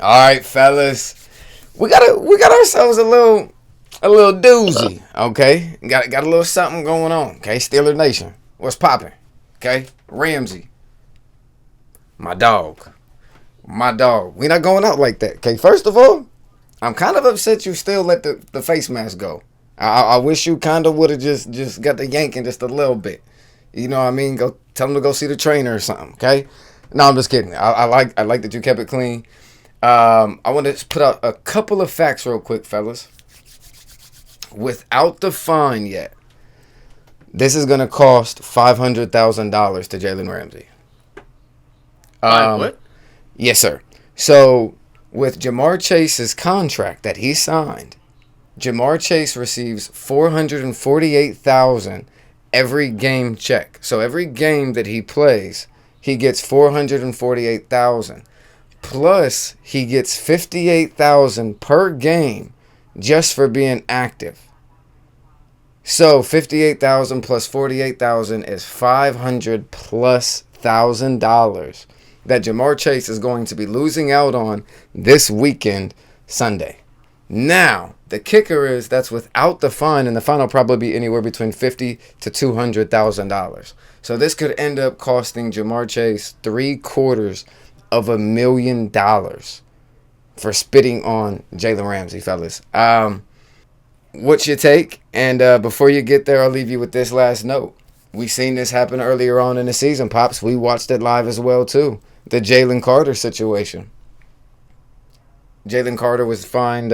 All right, fellas, we got ourselves a little doozy. Okay, got a little something going on. Okay, Steeler Nation, what's popping? Okay, Ramsey, my dog. We not going out like that. Okay, first of all, I'm kind of upset you still let the face mask go. I wish you kind of would have just got the yanking just a little bit. You know what I mean? Go tell him to go see the trainer or something. Okay? No, I'm just kidding. I like that you kept it clean. I want to put out a couple of facts real quick, fellas. Without the fine yet, this is gonna cost $500,000 to Jalen Ramsey. What? Yes, sir. So, with Jamar Chase's contract that he signed, Jamar Chase receives $448,000 every game check. So every game that he plays, he gets $448,000. Plus, he gets $58,000 per game just for being active. So $58,000 plus $48,000 is $500,000+ that Jamar Chase is going to be losing out on this weekend, Sunday. Now, the kicker is that's without the fine, and the fine will probably be anywhere between $50,000 to $200,000. So this could end up costing Jamar Chase $750,000 for spitting on Jalen Ramsey, fellas. What's your take? And before you get there, I'll leave you with this last note. We seen this happen earlier on in the season, Pops. We watched it live as well, too. The Jalen Carter situation. Jalen Carter was fined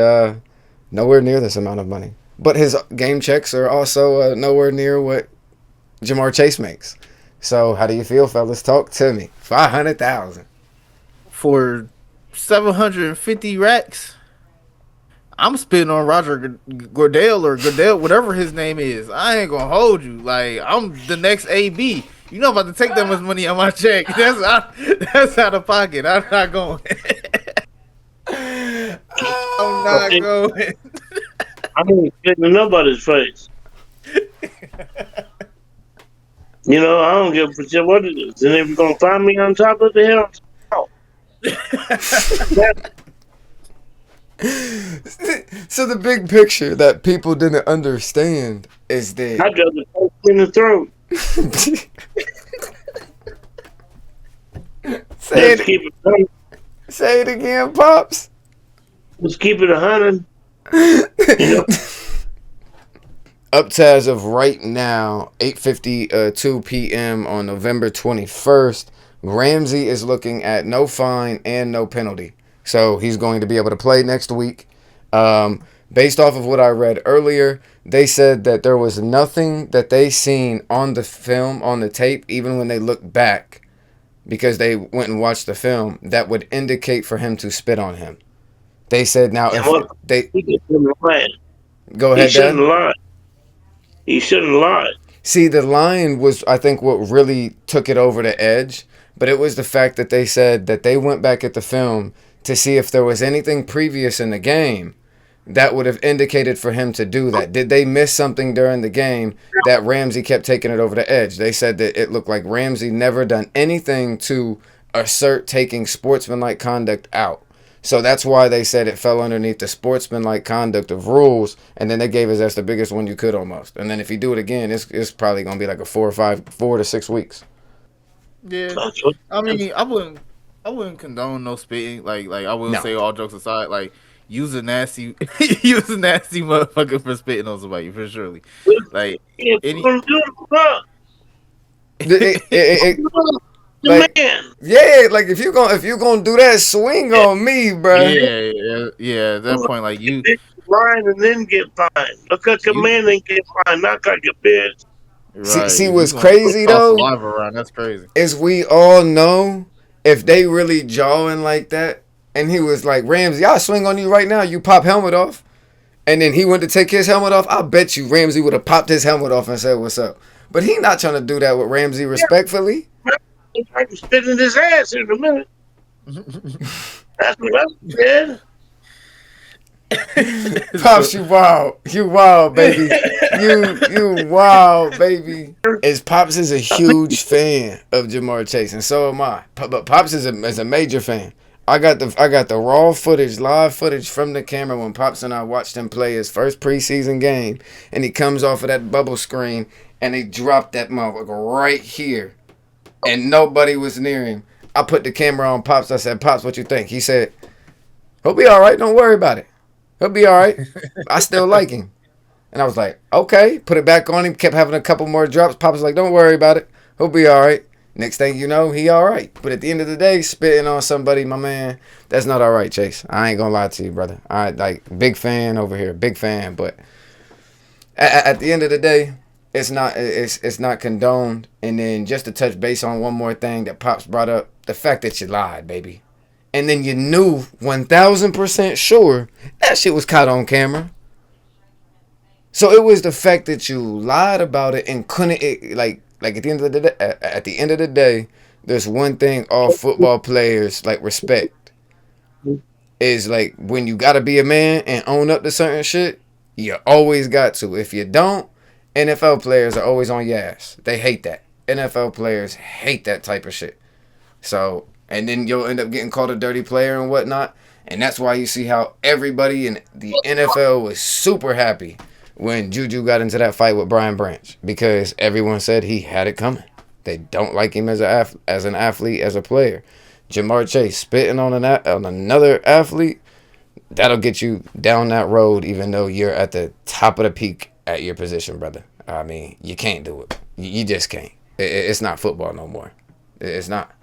nowhere near this amount of money. But his game checks are also nowhere near what Jamar Chase makes. So how do you feel, fellas? Talk to me. $500,000. For 750 racks? I'm spitting on Roger Goodell, whatever his name is. I ain't gonna hold you. Like, I'm the next AB. You know I'm about to take that much money on my check. That's out of pocket. I'm not going. I'm not going. I ain't spitting in nobody's face. I don't give a shit what it is. And if you're gonna find me on top of the hill, So the big picture that people didn't understand is that I just in the throat. Say it again, Pops. Let's keep it 100. Up to as of right now, 8:52 p.m. on November 21st, Ramsey is looking at no fine and no penalty. So he's going to be able to play next week. Based off of what I read earlier, they said that there was nothing that they seen on the film, on the tape, even when they looked back, because they went and watched the film, that would indicate for him to spit on him. They said now if they go ahead, Dad. He shouldn't lie. See, the line was, I think, what really took it over the edge, but it was the fact that they said that they went back at the film to see if there was anything previous in the game that would have indicated for him to do that. Did they miss something during the game that Ramsey kept taking it over the edge? They said that it looked like Ramsey never done anything to assert taking sportsmanlike conduct out. So that's why they said it fell underneath the sportsmanlike conduct of rules, and then they gave us that's the biggest one you could almost. And then if you do it again, it's probably gonna be like a 4 to 6 weeks. Yeah, I mean, I wouldn't condone no spitting. Like I will say, all jokes aside, like use a nasty motherfucker for spitting on somebody for surely. Like like, yeah, like if you gonna do that, swing on me, bro. Yeah. At that point, like you line and then get fined. Look at your man and get fined, not like your bitch. Right. See what's crazy though? That's crazy. Is we all know if they really jawing like that, and he was like, Ramsey, I'll swing on you right now. You pop helmet off, and then he went to take his helmet off. I bet you Ramsey would have popped his helmet off and said, "What's up?" But he not trying to do that with Ramsey respectfully. I can spit in his ass in a minute. That's what I said. Pops, you wild, baby. You wild, baby. Pops is a huge fan of Jamar Chase, and so am I. But Pops is a major fan. I got the raw footage, live footage from the camera when Pops and I watched him play his first preseason game, and he comes off of that bubble screen and he dropped that motherfucker right here, and nobody was near him. I put the camera on Pops. I said, Pops, what you think? He said, he'll be all right. Don't worry about it. He'll be all right. I still like him. And I was like, okay. Put it back on him. Kept having a couple more drops. Pops was like, don't worry about it. He'll be all right. Next thing you know, he all right. But at the end of the day, spitting on somebody, my man, that's not all right, Chase. I ain't gonna lie to you, brother. I like big fan over here, big fan. But at the end of the day, it's not condoned. And then just to touch base on one more thing that Pops brought up, the fact that you lied, baby, and then you knew 1,000% sure that shit was caught on camera. So it was the fact that you lied about it and couldn't like at the end of the day, there's one thing all football players like respect is like when you gotta be a man and own up to certain shit, you always got to. If you don't, NFL players are always on your ass. They hate that. NFL players hate that type of shit. So, and then you'll end up getting called a dirty player and whatnot. And that's why you see how everybody in the NFL was super happy when Juju got into that fight with Brian Branch, because everyone said he had it coming. They don't like him as an athlete, as a player. Jamar Chase spitting on another athlete, that'll get you down that road, even though you're at the top of the peak at your position, brother. I mean, you can't do it. You just can't. It's not football no more. It's not.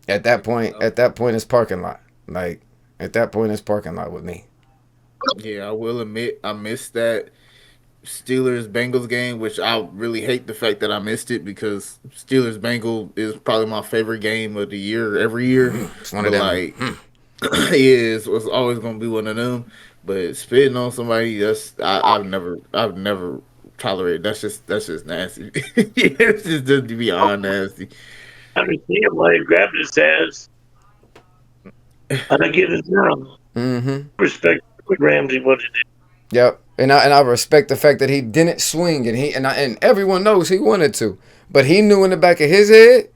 At that point, it's parking lot. Like, at that point, it's parking lot with me. Yeah, I will admit I missed that Steelers Bengals game, which I really hate the fact that I missed it, because Steelers Bengals is probably my favorite game of the year every year. It's one of them. Like, it's always gonna be one of them. But spitting on somebody, I've never tolerated. That's just nasty. It's just beyond nasty. I understand why he grabbed his ass. And I give it now. Respect what Ramsey wanted to do. Yep, and I respect the fact that he didn't swing, and everyone knows he wanted to, but he knew in the back of his head,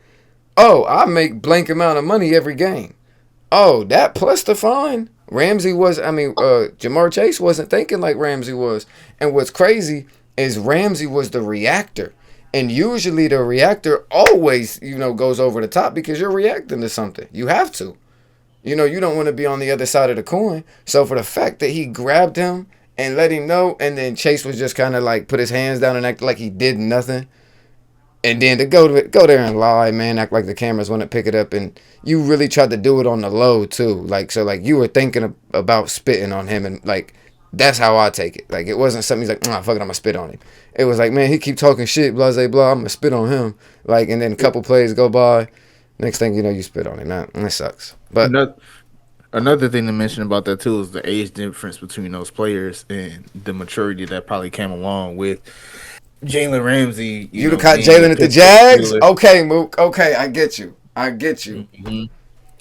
oh, I make blank amount of money every game. Oh, that plus the fine. Jamar Chase wasn't thinking like Ramsey was, and what's crazy is Ramsey was the reactor, and usually the reactor always goes over the top because you're reacting to something. You have to. You don't want to be on the other side of the coin. So for the fact that he grabbed him and let him know, and then Chase was just kind of like put his hands down and act like he did nothing, and then to go there and lie, man, act like the cameras wouldn't pick it up, and you really tried to do it on the low too. Like, so like you were thinking about spitting on him, and like that's how I take it. Like, it wasn't something he's like, nah, fuck it, I'm gonna spit on him. It was like, man, he keep talking shit, blah blah blah, I'm gonna spit on him. Like, and then a couple plays go by. Next thing you know, you spit on him. Man, that sucks. But another thing to mention about that too is the age difference between those players and the maturity that probably came along with Jalen Ramsey. You'd have caught Jalen at the Jags? Okay, Mook. Okay, I get you. Mm-hmm.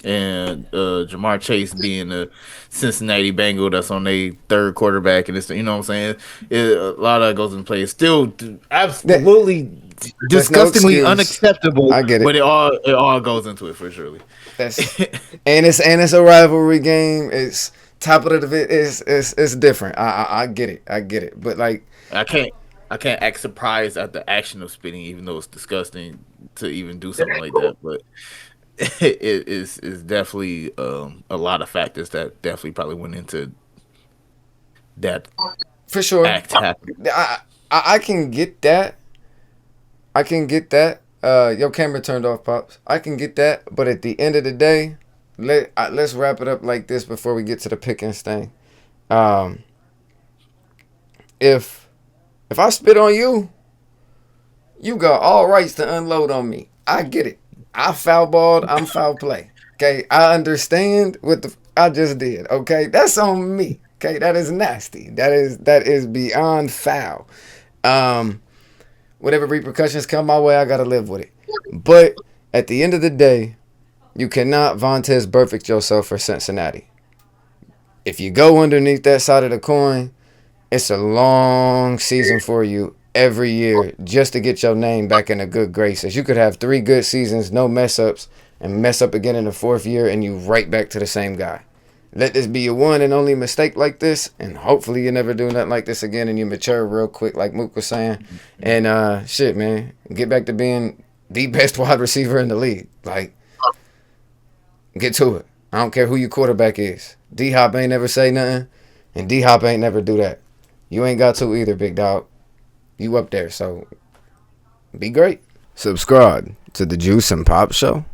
And Jamar Chase being a Cincinnati Bengal that's on their third quarterback, and it's, you know what I'm saying? A lot of that goes in play. It's still absolutely disgustingly unacceptable. I get it, but it all goes into it for surely. And it's a rivalry game. It's top of the it's different. I get it. But like, I can't act surprised at the action of spitting, even though it's disgusting to even do something like that. But it is definitely a lot of factors that definitely probably went into that. For sure, act happening. I can get that. Your camera turned off, Pops. I can get that, but at the end of the day, let's wrap it up like this before we get to the pickings thing. If I spit on you, you got all rights to unload on me. I get it. I foul balled. I'm foul play. Okay, I understand what I just did. Okay, that's on me. Okay, that is nasty. That is beyond foul. Whatever repercussions come my way, I gotta live with it. But at the end of the day, you cannot Vontaze Burfict yourself for Cincinnati. If you go underneath that side of the coin, it's a long season for you every year just to get your name back in a good graces. You could have 3 good seasons, no mess ups, and mess up again in the 4th year, and you right back to the same guy. Let this be your one and only mistake like this, and hopefully you never do nothing like this again, and you mature real quick, like Mook was saying. And shit, man, get back to being the best wide receiver in the league. Like, get to it. I don't care who your quarterback is. D-Hop ain't never say nothing, and D-Hop ain't never do that. You ain't got to either, big dog. You up there, so be great. Subscribe to the Juice and Pop Show.